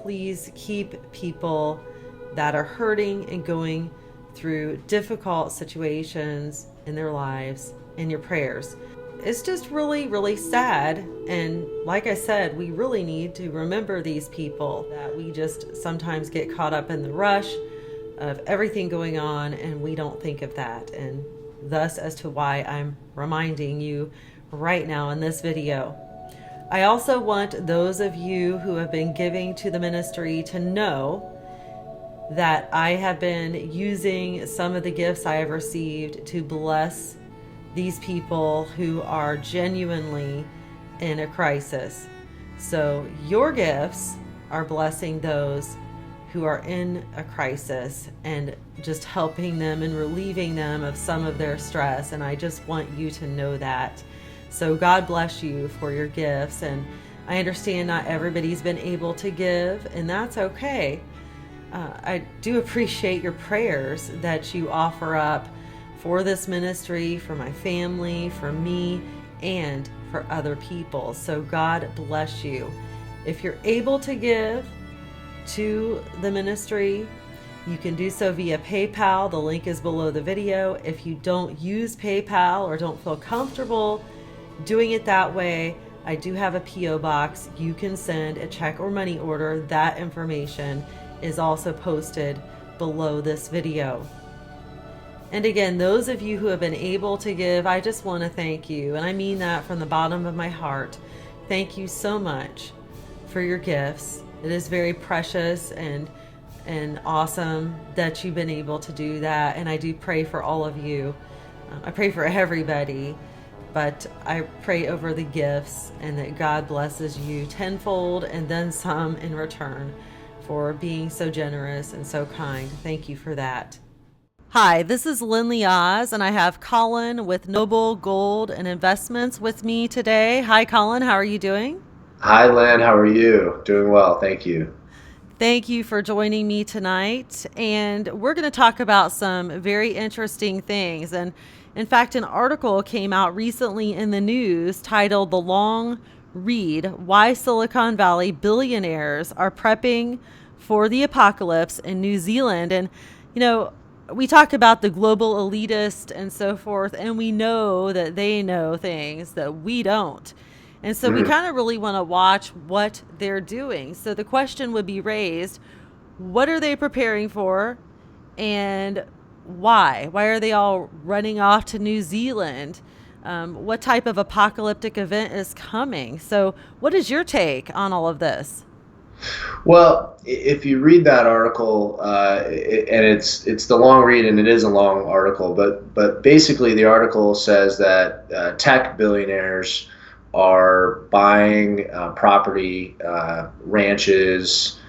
please keep people that are hurting and going through difficult situations in their lives in your prayers. It's just really, really sad. And like I said, we really need to remember these people, that we just sometimes get caught up in the rush of everything going on and we don't think of that. And thus as to why I'm reminding you right now in this video. I also want those of you who have been giving to the ministry to know that I have been using some of the gifts I have received to bless these people who are genuinely in a crisis. So your gifts are blessing those who are in a crisis and just helping them and relieving them of some of their stress. And I just want you to know that. So God bless you for your gifts. And I understand not everybody's been able to give, and that's okay. I do appreciate your prayers that you offer up for this ministry, for my family, for me, and for other people. So God bless you. If you're able to give to the ministry, you can do so via PayPal. The link is below the video. If you don't use PayPal or don't feel comfortable doing it that way, I do have a P.O. box. You can send a check or money order. That information is also posted below this video. And again, those of you who have been able to give, I just want to thank you. And I mean that from the bottom of my heart. Thank you so much for your gifts. It is very precious and awesome that you've been able to do that. And I do pray for all of you. I pray for everybody, but I pray over the gifts and that God blesses you tenfold and then some in return for being so generous and so kind. Thank you for that. Hi, this is Lindley Oz, and I have Colin with Noble Gold and Investments with me today. Hi, Colin. How are you doing? Hi, Len. How are you? Doing well. Thank you. Thank you for joining me tonight. And we're going to talk about some very interesting things. And in fact, an article came out recently in the news titled "The Long Read: Why Silicon Valley Billionaires Are Prepping for the Apocalypse in New Zealand." And, we talk about the global elitist and so forth, and we know that they know things that we don't. And so we kind of really want to watch what they're doing. So the question would be raised, what are they preparing for, and why? Why are they all running off to New Zealand? What type of apocalyptic event is coming? So what is your take on all of this? Well, if you read that article, and it's the long read, and it is a long article, but basically the article says that tech billionaires are buying property, ranches,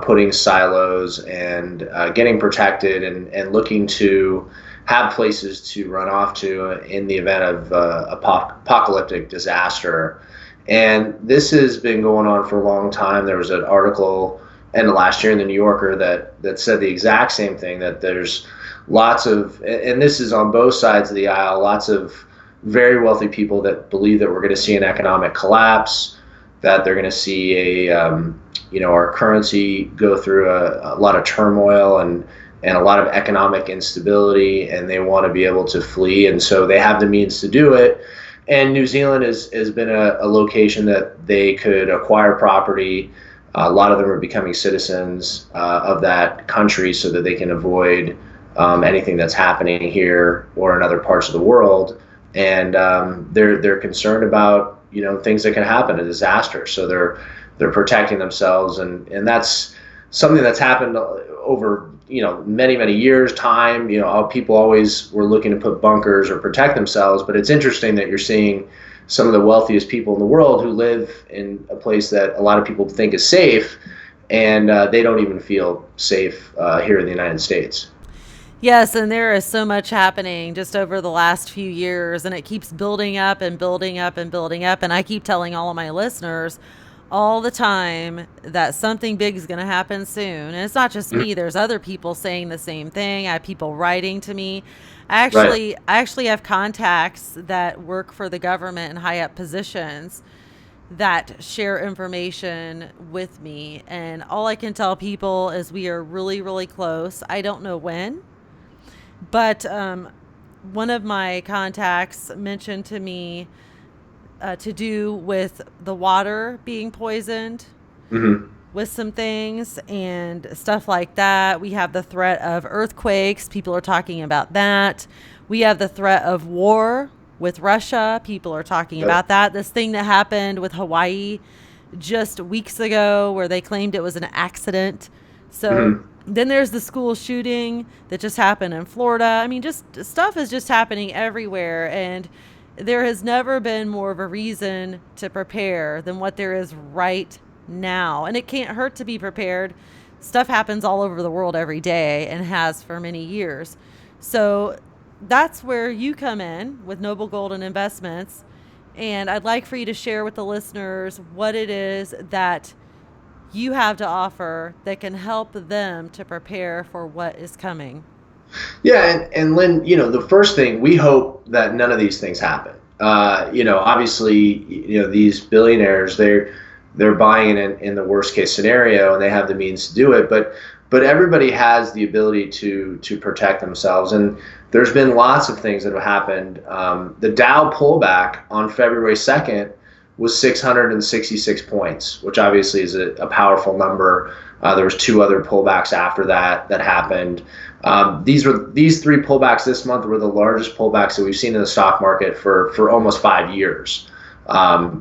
putting silos, and getting protected, and looking to have places to run off to in the event of apocalyptic disaster. And this has been going on for a long time. There was an article end of last year in the New Yorker that said the exact same thing, that there's lots of, and this is on both sides of the aisle, lots of very wealthy people that believe that we're going to see an economic collapse, that they're going to see our currency go through a lot of turmoil and a lot of economic instability, and they want to be able to flee. And so they have the means to do it. And New Zealand has been a location that they could acquire property. A lot of them are becoming citizens of that country so that they can avoid anything that's happening here or in other parts of the world. And they're concerned about things that can happen, a disaster. So they're protecting themselves, and that's something that's happened over many years time. People always were looking to put bunkers or protect themselves, but it's interesting that you're seeing some of the wealthiest people in the world who live in a place that a lot of people think is safe, and they don't even feel safe here in the United States. Yes, and there is so much happening just over the last few years, and it keeps building up and building up and building up. And I keep telling all of my listeners all the time that something big is going to happen soon. And it's not just me. There's other people saying the same thing. I have people writing to me. I actually have contacts that work for the government in high up positions. that share information with me. And all I can tell people is we are really, really close. I don't know when, but one of my contacts mentioned to me to do with the water being poisoned Hmm. with some things and stuff like that. We have the threat of earthquakes. People are talking about that. We have the threat of war with Russia. People are talking Yep. about that. This thing that happened with Hawaii just weeks ago where they claimed it was an accident. So Hmm. then there's the school shooting that just happened in Florida. I mean, just stuff is just happening everywhere. And there has never been more of a reason to prepare than what there is right now. And it can't hurt to be prepared. Stuff happens all over the world every day and has for many years. So that's where you come in with Noble Golden Investments. And I'd like for you to share with the listeners what it is that you have to offer that can help them to prepare for what is coming. Yeah, and Lynn, the first thing, we hope that none of these things happen. Obviously, these billionaires, they're buying in the worst case scenario, and they have the means to do it. But everybody has the ability to protect themselves, and there's been lots of things that have happened. The Dow pullback on February 2nd was 666 points, which obviously is a powerful number. There was two other pullbacks after that happened. These three pullbacks this month were the largest pullbacks that we've seen in the stock market for almost 5 years.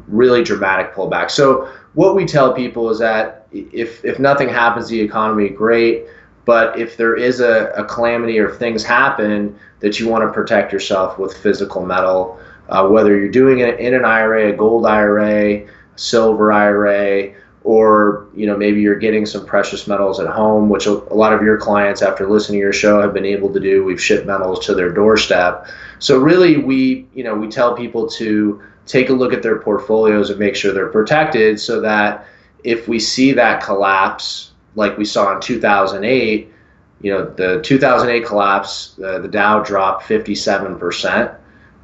Really dramatic pullback. So what we tell people is that if nothing happens to the economy, great. But if there is a calamity or if things happen, that you want to protect yourself with physical metal, whether you're doing it in an IRA, a gold IRA, silver IRA, or maybe you're getting some precious metals at home, which a lot of your clients, after listening to your show, have been able to do. We've shipped metals to their doorstep. So really, we tell people to take a look at their portfolios and make sure they're protected, so that if we see that collapse like we saw in 2008, the 2008 collapse, the Dow dropped 57%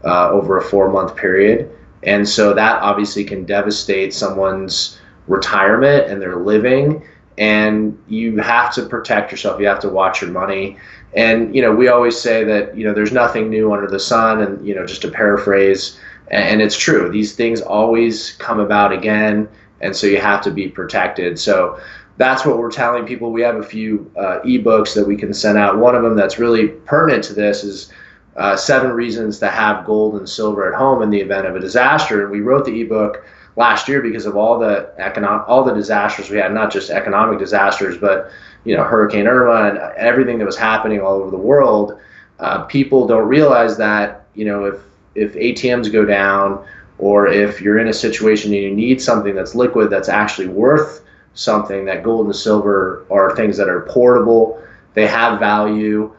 over a 4-month period. And so that obviously can devastate someone's retirement and their living. And you have to protect yourself. You have to watch your money. And, we always say that, there's nothing new under the sun. And, just to paraphrase, and it's true, these things always come about again. And so you have to be protected. So that's what we're telling people. We have a few ebooks that we can send out. One of them that's really pertinent to this is 7 reasons to have gold and silver at home in the event of a disaster. And we wrote the ebook last year because of all the disasters we had, not just economic disasters, but Hurricane Irma and everything that was happening all over the world. People don't realize that if ATMs go down, or if you're in a situation and you need something that's liquid that's actually worth something, that gold and silver are things that are portable. They have value.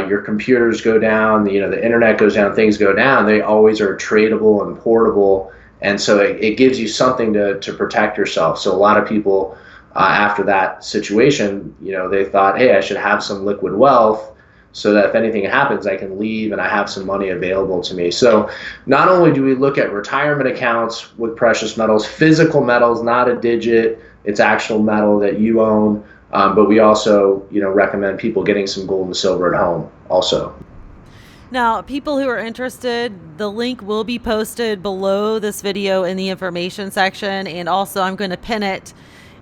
Your computers go down, the internet goes down, things go down. They always are tradable and portable. And so it gives you something to protect yourself. So a lot of people after that situation, they thought, hey, I should have some liquid wealth so that if anything happens, I can leave and I have some money available to me. So not only do we look at retirement accounts with precious metals, physical metals, not a digit, it's actual metal that you own, but we also recommend people getting some gold and silver at home also. Now, people who are interested, the link will be posted below this video in the information section. And also I'm going to pin it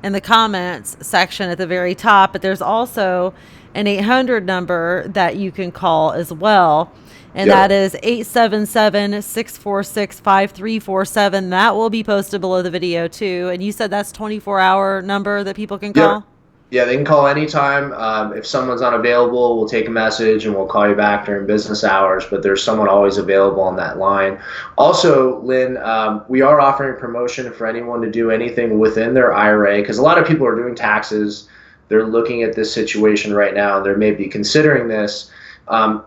in the comments section at the very top. But there's also an 800 number that you can call as well. And Yep. that is 877-646-5347. That will be posted below the video too. And you said that's 24-hour number that people can call? Yep. Yeah, they can call anytime. If someone's unavailable, we'll take a message and we'll call you back during business hours, but there's someone always available on that line. Also, Lynn, we are offering promotion for anyone to do anything within their IRA, because a lot of people are doing taxes. They're looking at this situation right now, and they may be considering this.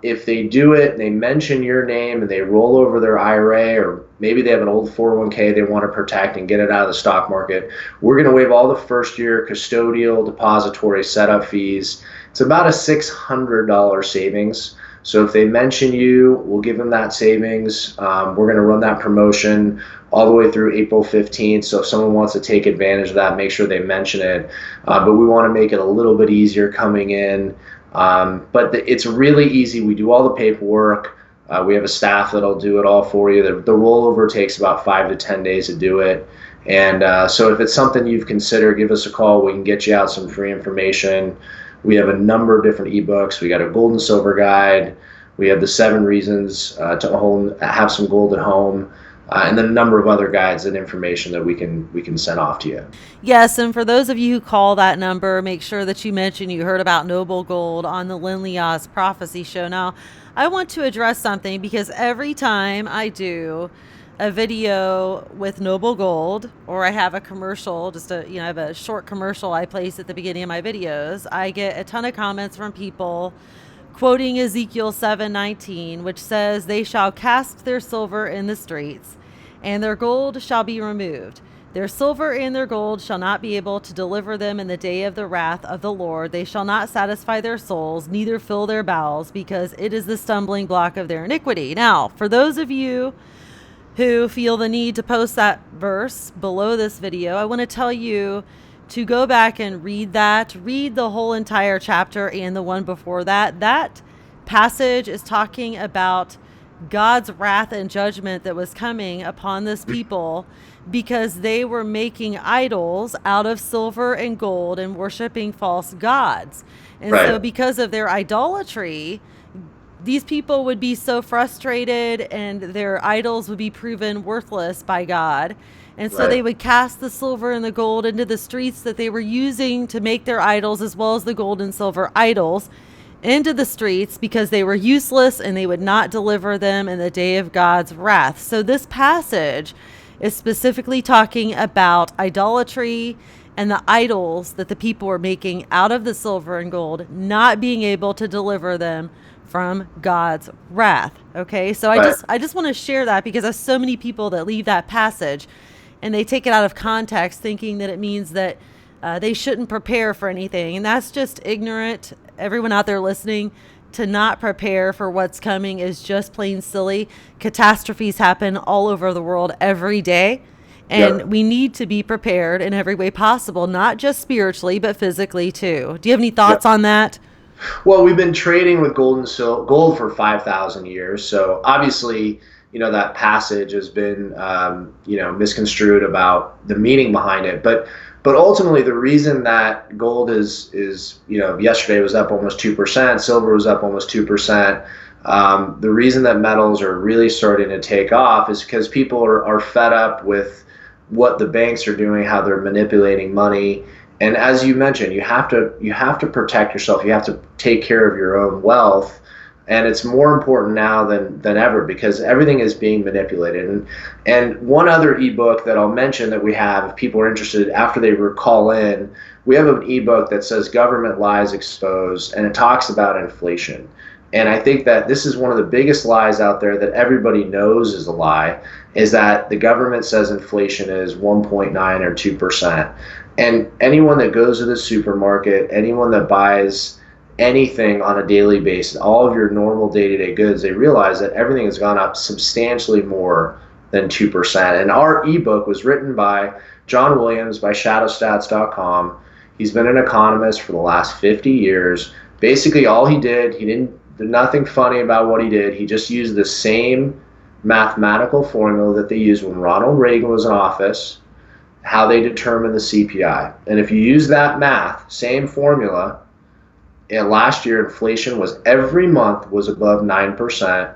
If they do it and they mention your name and they roll over their IRA, or maybe they have an old 401k they want to protect and get it out of the stock market, we're going to waive all the first year custodial, depository, setup fees. It's about a $600 savings. So if they mention you, we'll give them that savings. We're going to run that promotion all the way through April 15th. So if someone wants to take advantage of that, make sure they mention it. But we want to make it a little bit easier coming in. But it's really easy. We do all the paperwork. We have a staff that'll do it all for you. The rollover takes about 5 to 10 days to do it. And so if it's something you've considered, give us a call. We can get you out some free information. We have a number of different ebooks. We got a gold and silver guide. We have the 7 reasons to have some gold at home. And then a number of other guides and information that we can send off to you. Yes, and for those of you who call that number, make sure that you mention you heard about Noble Gold on the Lynn Leah's Prophecy Show. Now, I want to address something because every time I do a video with Noble Gold, or I have a commercial, I have a short commercial I place at the beginning of my videos, I get a ton of comments from people quoting Ezekiel 7:19, which says, "They shall cast their silver in the streets, and their gold shall be removed. Their silver and their gold shall not be able to deliver them in the day of the wrath of the Lord. They shall not satisfy their souls, neither fill their bowels, because it is the stumbling block of their iniquity." Now, for those of you who feel the need to post that verse below this video, I want to tell you to go back and read the whole entire chapter and the one before that. That passage is talking about God's wrath and judgment that was coming upon this people because they were making idols out of silver and gold and worshiping false gods. And Right. so because of their idolatry, these people would be so frustrated and their idols would be proven worthless by God. And so they would cast the silver and the gold into the streets that they were using to make their idols, as well as the gold and silver idols, into the streets because they were useless and they would not deliver them in the day of God's wrath. So this passage is specifically talking about idolatry and the idols that the people were making out of the silver and gold, not being able to deliver them from God's wrath. Okay, so I just want to share that because there's so many people that leave that passage and they take it out of context, thinking that it means that they shouldn't prepare for anything, and that's just ignorant. Everyone out there listening, to not prepare for what's coming is just plain silly. Catastrophes happen all over the world every day, and we need to be prepared in every way possible, not just spiritually, but physically too. Do you have any thoughts on that? Well, we've been trading with gold for 5,000 years. So obviously, that passage has been, misconstrued about the meaning behind it. But ultimately, the reason that gold is yesterday was up almost 2%, silver was up almost 2%. The reason that metals are really starting to take off is because people are fed up with what the banks are doing, how they're manipulating money. And as you mentioned, you have to protect yourself. You have to take care of your own wealth, and it's more important now than ever because everything is being manipulated. And one other ebook that I'll mention that we have, if people are interested, after they call in, we have an ebook that says "Government Lies Exposed," and it talks about inflation. And I think that this is one of the biggest lies out there that everybody knows is a lie, is that the government says inflation is 1.9 or 2%. And anyone that goes to the supermarket, anyone that buys anything on a daily basis, all of your normal day-to-day goods, they realize that everything has gone up substantially more than 2%. And our ebook was written by John Williams by shadowstats.com. He's been an economist for the last 50 years. Basically, all he did nothing funny about what he did. He just used the same mathematical formula that they used when Ronald Reagan was in office, how they determine the CPI. And if you use that math, same formula, and last year inflation was every month was above 9%,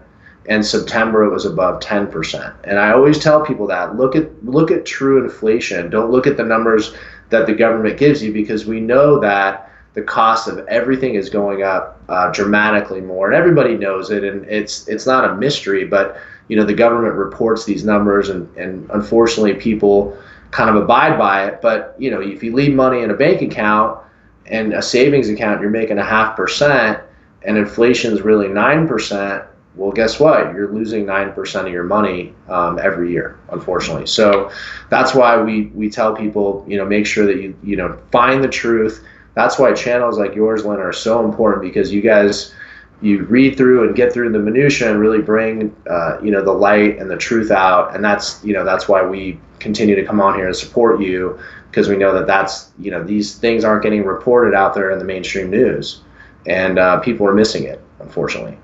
and September it was above 10%. And I always tell people that look at true inflation. Don't look at the numbers that the government gives you, because we know that the cost of everything is going up dramatically more, and everybody knows it, and it's not a mystery. But the government reports these numbers, and unfortunately people kind of abide by it. But if you leave money in a bank account and a savings account, you're making 0.5%, and inflation is really 9%. Well, guess what? You're losing 9% of your money every year, unfortunately. So that's why we tell people, make sure that you find the truth. That's why channels like yours, Lynn, are so important, because you guys you read through and get through the minutia and really bring the light and the truth out. And that's why we continue to come on here and support you, because we know that these things aren't getting reported out there in the mainstream news, and people are missing it, unfortunately.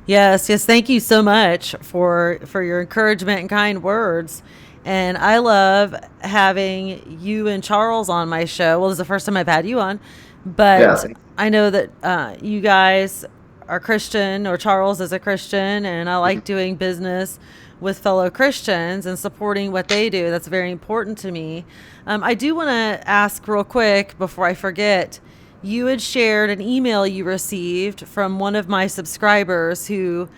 Yes, yes. Thank you so much for your encouragement and kind words. And I love having you and Charles on my show. Well, this is the first time I've had you on, Yeah. but I know that you guys are Christian, or Charles is a Christian, and I like doing business with fellow Christians and supporting what they do. That's very important to me. I do want to ask real quick before I forget. You had shared an email you received from one of my subscribers who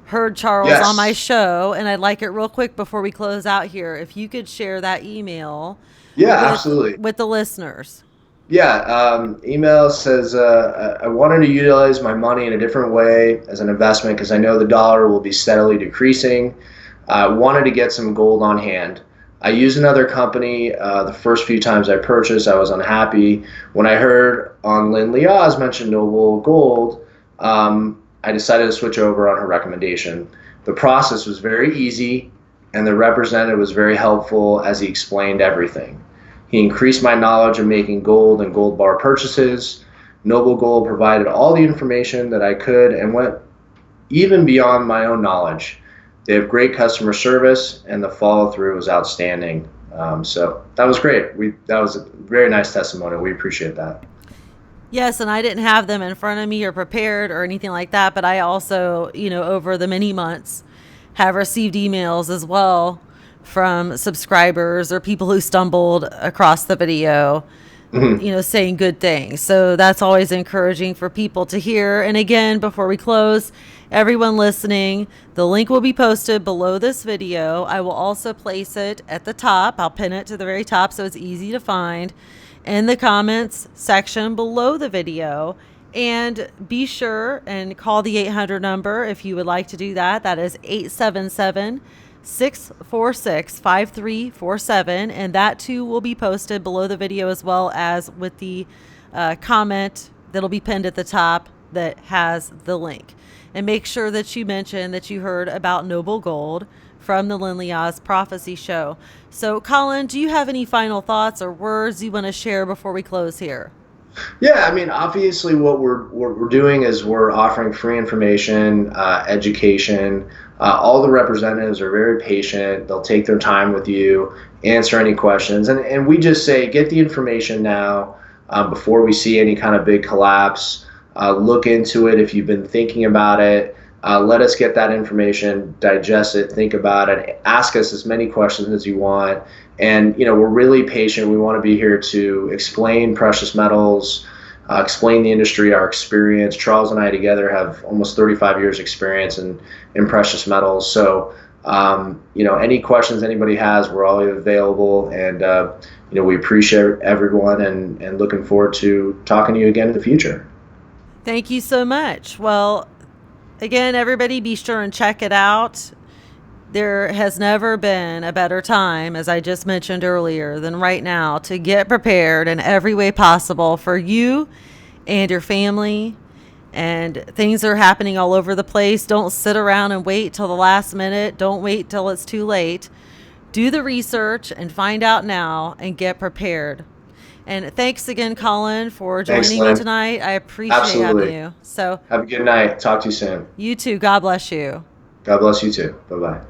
heard Charles on my Yes. show, and I'd like it real quick before we close out here. If you could share that email Yeah, with absolutely. the listeners. Yeah, email says, I wanted to utilize my money in a different way as an investment because I know the dollar will be steadily decreasing. I wanted to get some gold on hand. I used another company. The first few times I purchased, I was unhappy. When I heard on Lynn Liaz mention Noble Gold, I decided to switch over on her recommendation. The process was very easy, and the representative was very helpful as he explained everything. He increased my knowledge of making gold and gold bar purchases. Noble Gold provided all the information that I could and went even beyond my own knowledge. They have great customer service, and the follow-through was outstanding. So that was great. That was a very nice testimony. We appreciate that. Yes, and I didn't have them in front of me or prepared or anything like that, but I also, over the many months have received emails as well from subscribers or people who stumbled across the video, Mhm. saying good things. So that's always encouraging for people to hear. And again, before we close, everyone listening, the link will be posted below this video. I will also place it at the top. I'll pin it to the very top so it's easy to find in the comments section below the video. And be sure and call the 800 number if you would like to do that. That is 877-646-5347. And that too will be posted below the video, as well as with the comment that'll be pinned at the top that has the link. And make sure that you mention that you heard about Noble Gold from the Lynn Liaz Prophecy Show. So, Colin, do you have any final thoughts or words you want to share before we close here? Yeah, I mean, obviously, what we're doing is we're offering free information, education. All the representatives are very patient. They'll take their time with you, answer any questions, and we just say get the information now before we see any kind of big collapse. Look into it if you've been thinking about it. Let us get that information, digest it, think about it, ask us as many questions as you want. And, we're really patient. We want to be here to explain precious metals, explain the industry, our experience. Charles and I together have almost 35 years experience in precious metals. So, any questions anybody has, we're always available. And, we appreciate everyone and looking forward to talking to you again in the future. Thank you so much. Well, again, everybody be sure and check it out. There has never been a better time, as I just mentioned earlier, than right now to get prepared in every way possible for you and your family. And things are happening all over the place. Don't sit around and wait till the last minute. Don't wait till it's too late. Do the research and find out now and get prepared. And thanks again, Colin, for Thanks, joining me Lynn. tonight. I appreciate having Absolutely. you. So, Have a good night. Talk to you soon. you too. God bless you. God bless you too. Bye-bye.